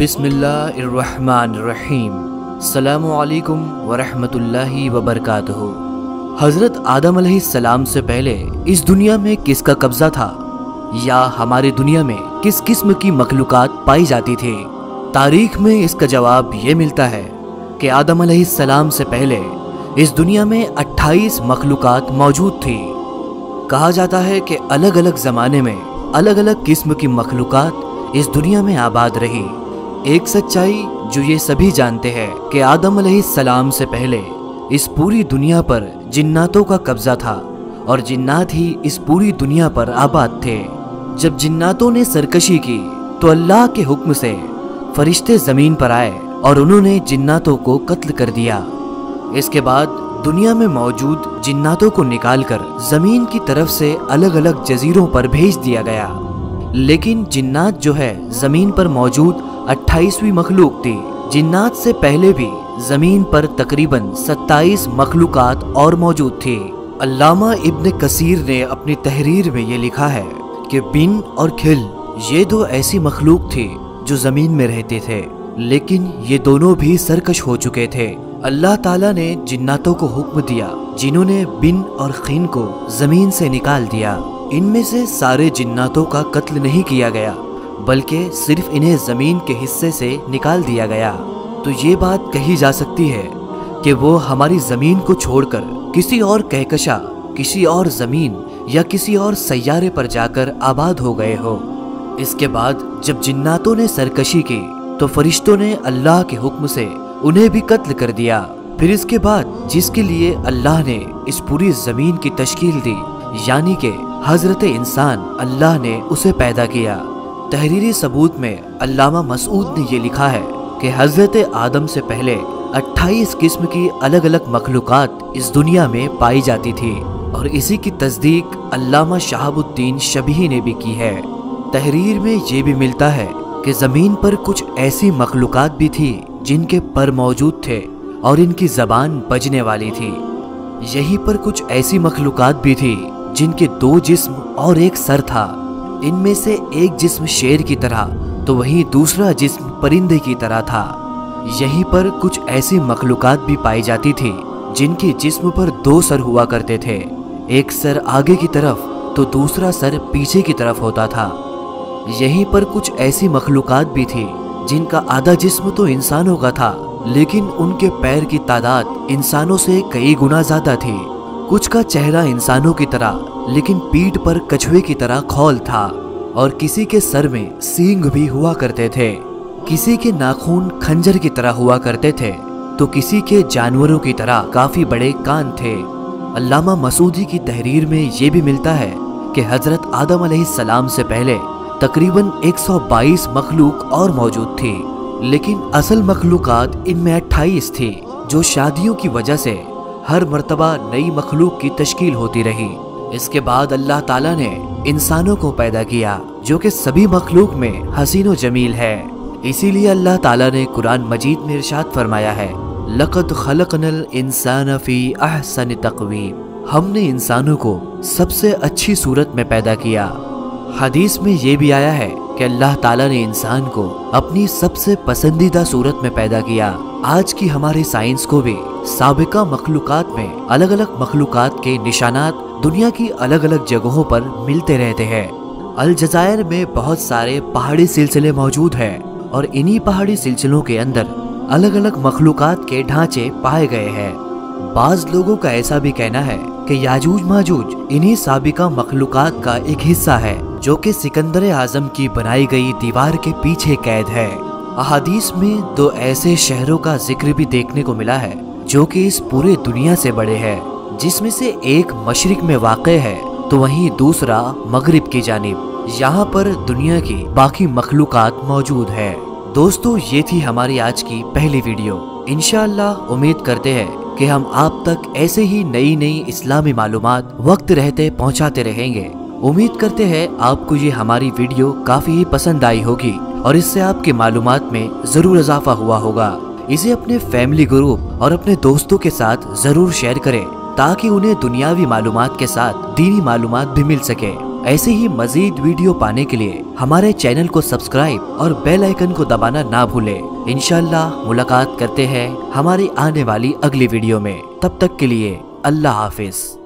बिस्मिल्लाहिर्रहमानिर्रहीम। अस्सलामु अलैकुम वरहमतुल्लाहि वबरकातुहू। हज़रत आदम अलैहिस्सलाम से पहले इस दुनिया में किसका कब्जा था, या हमारी दुनिया में किस किस्म की मखलूकात पाई जाती थी? तारीख में इसका जवाब ये मिलता है कि आदम अलैहिस्सलाम से पहले इस दुनिया में 28 मखलूकात मौजूद थी। कहा जाता है कि अलग अलग ज़माने में अलग अलग किस्म की मखलूकात इस दुनिया में आबाद रही। एक सच्चाई जो ये सभी जानते हैं कि आदम अलैहिस्सलाम से पहले इस पूरी दुनिया पर जिन्नातों का कब्जा था और जिन्नात ही इस पूरी दुनिया पर आबाद थे। जब जिन्नातों ने सरकशी की तो अल्लाह के हुक्म से फरिश्ते जमीन पर आए और उन्होंने जिन्नातों को कत्ल कर दिया। इसके बाद दुनिया में मौजूद जिन्नातों को निकालकर जमीन की तरफ से अलग अलग जजीरों पर भेज दिया गया। लेकिन जिन्नात जो है जमीन पर मौजूद 28वीं मखलूक थी। जिन्नात से पहले भी जमीन पर तकरीबन 27 मखलूकात और मौजूद थी। अल्लामा इब्न कसीर ने अपनी तहरीर में ये लिखा है कि बिन और खिल ये दो ऐसी मखलूक थी जो जमीन में रहते थे, लेकिन ये दोनों भी सरकश हो चुके थे। अल्लाह ताला ने जिन्नातों को हुक्म दिया जिन्होंने बिन और खिन को जमीन से निकाल दिया। इनमें से सारे जिन्नातों का कत्ल नहीं किया गया, बल्कि सिर्फ इन्हें जमीन के हिस्से से निकाल दिया गया। तो ये बात कही जा सकती है कि वो हमारी जमीन को छोड़कर किसी और कहकशा, किसी और जमीन या किसी और सैयारे पर जाकर आबाद हो गए हो। इसके बाद जब जिन्नातों ने सरकशी की तो फरिश्तों ने अल्लाह के हुक्म से उन्हें भी कत्ल कर दिया। फिर इसके बाद जिसके लिए अल्लाह ने इस पूरी जमीन की तश्कील दी, यानी कि हजरत इंसान, अल्लाह ने उसे पैदा किया। तहरीरी सबूत में अल्लामा मसूद ने ये लिखा है कि हजरत आदम से पहले 28 किस्म की अलग अलग मखलूकात इस दुनिया में पाई जाती थी और इसी की तस्दीक अल्लामा शहाबुद्दीन शबीही ने भी की है। तहरीर में ये भी मिलता है कि ज़मीन पर कुछ ऐसी मखलूकात भी थी जिनके पर मौजूद थे और इनकी ज़बान बजने वाली थी। यहीं पर कुछ ऐसी मखलूकात भी थी जिनके 2 जिस्म और एक सर था। इनमें से एक जिस्म शेर की तरह तो वहीं दूसरा जिस्म परिंदे की तरह था। यहीं पर कुछ ऐसी मखलूकात भी पाई जाती थी जिनके जिस्म पर 2 सर हुआ करते थे। एक सर आगे की तरफ तो दूसरा सर पीछे की तरफ होता था। यहीं पर कुछ ऐसी मखलूकात भी थी जिनका आधा जिस्म तो इंसानों का था, लेकिन उनके पैर की तादाद इंसानों से कई गुना ज्यादा थी। कुछ का चेहरा इंसानों की तरह लेकिन पीठ पर कछुए की तरह खौल था और किसी के सर में सींग भी हुआ करते थे। किसी के नाखून खंजर की तरह हुआ करते थे तो किसी के जानवरों की तरह काफी बड़े कान थे। अल्लामा मसूदी की तहरीर में ये भी मिलता है कि हजरत आदम अलैहिस्सलाम से पहले तकरीबन 122 मखलूक और मौजूद थी, लेकिन असल मखलूकात इनमें 28 थी, जो शादियों की वजह से हर मर्तबा नई मखलूक की तश्कील होती रही। इसके बाद अल्लाह ताला ने इंसानों को पैदा किया जो कि सभी मखलूक में हसीन व जमील है। इसीलिए अल्लाह ताला ने कुरान मजीद में इरशाद फरमाया है, लक़द खलक़नल इंसान फ़ी अहसन तक़वीम। हमने इंसानों को सबसे अच्छी सूरत में पैदा किया। हदीस में ये भी आया है कि अल्लाह ताला ने इंसान को अपनी सबसे पसंदीदा सूरत में पैदा किया। आज की हमारी साइंस को भी साबिका मखलूकात में अलग अलग मखलूकात के निशानात दुनिया की अलग अलग जगहों पर मिलते रहते हैं। अल जज़ायर में बहुत सारे पहाड़ी सिलसिले मौजूद हैं और इन्हीं पहाड़ी सिलसिलों के अंदर अलग अलग मखलूकात के ढांचे पाए गए हैं। बाज लोगों का ऐसा भी कहना है कि याजूज माजूज इन्हीं साबिका मखलूकात का एक हिस्सा है जो कि सिकंदर आजम की बनाई गई दीवार के पीछे कैद है। अहादीस में 2 ऐसे शहरों का जिक्र भी देखने को मिला है जो कि इस पूरे दुनिया से बड़े हैं, जिसमें से एक मशरिक में वाक़े है तो वहीं दूसरा मगरिब की जानिब। यहाँ पर दुनिया की बाकी मखलूकात मौजूद है। दोस्तों, ये थी हमारी आज की पहली वीडियो। इंशाअल्लाह उम्मीद करते हैं कि हम आप तक ऐसे ही नई नई इस्लामी मालूमात वक्त रहते पहुंचाते रहेंगे। उम्मीद करते हैं आपको ये हमारी वीडियो काफी ही पसंद आई होगी और इससे आपके मालूमात में जरूर इजाफा हुआ होगा। इसे अपने फैमिली ग्रुप और अपने दोस्तों के साथ जरूर शेयर करें ताकि उन्हें दुनियावी मालूमात के साथ दीनी मालूमात भी मिल सके। ऐसे ही मजीद वीडियो पाने के लिए हमारे चैनल को सब्सक्राइब और बेल आइकन को दबाना ना भूलें। इंशाअल्लाह मुलाकात करते हैं हमारी आने वाली अगली वीडियो में। तब तक के लिए अल्लाह हाफिज।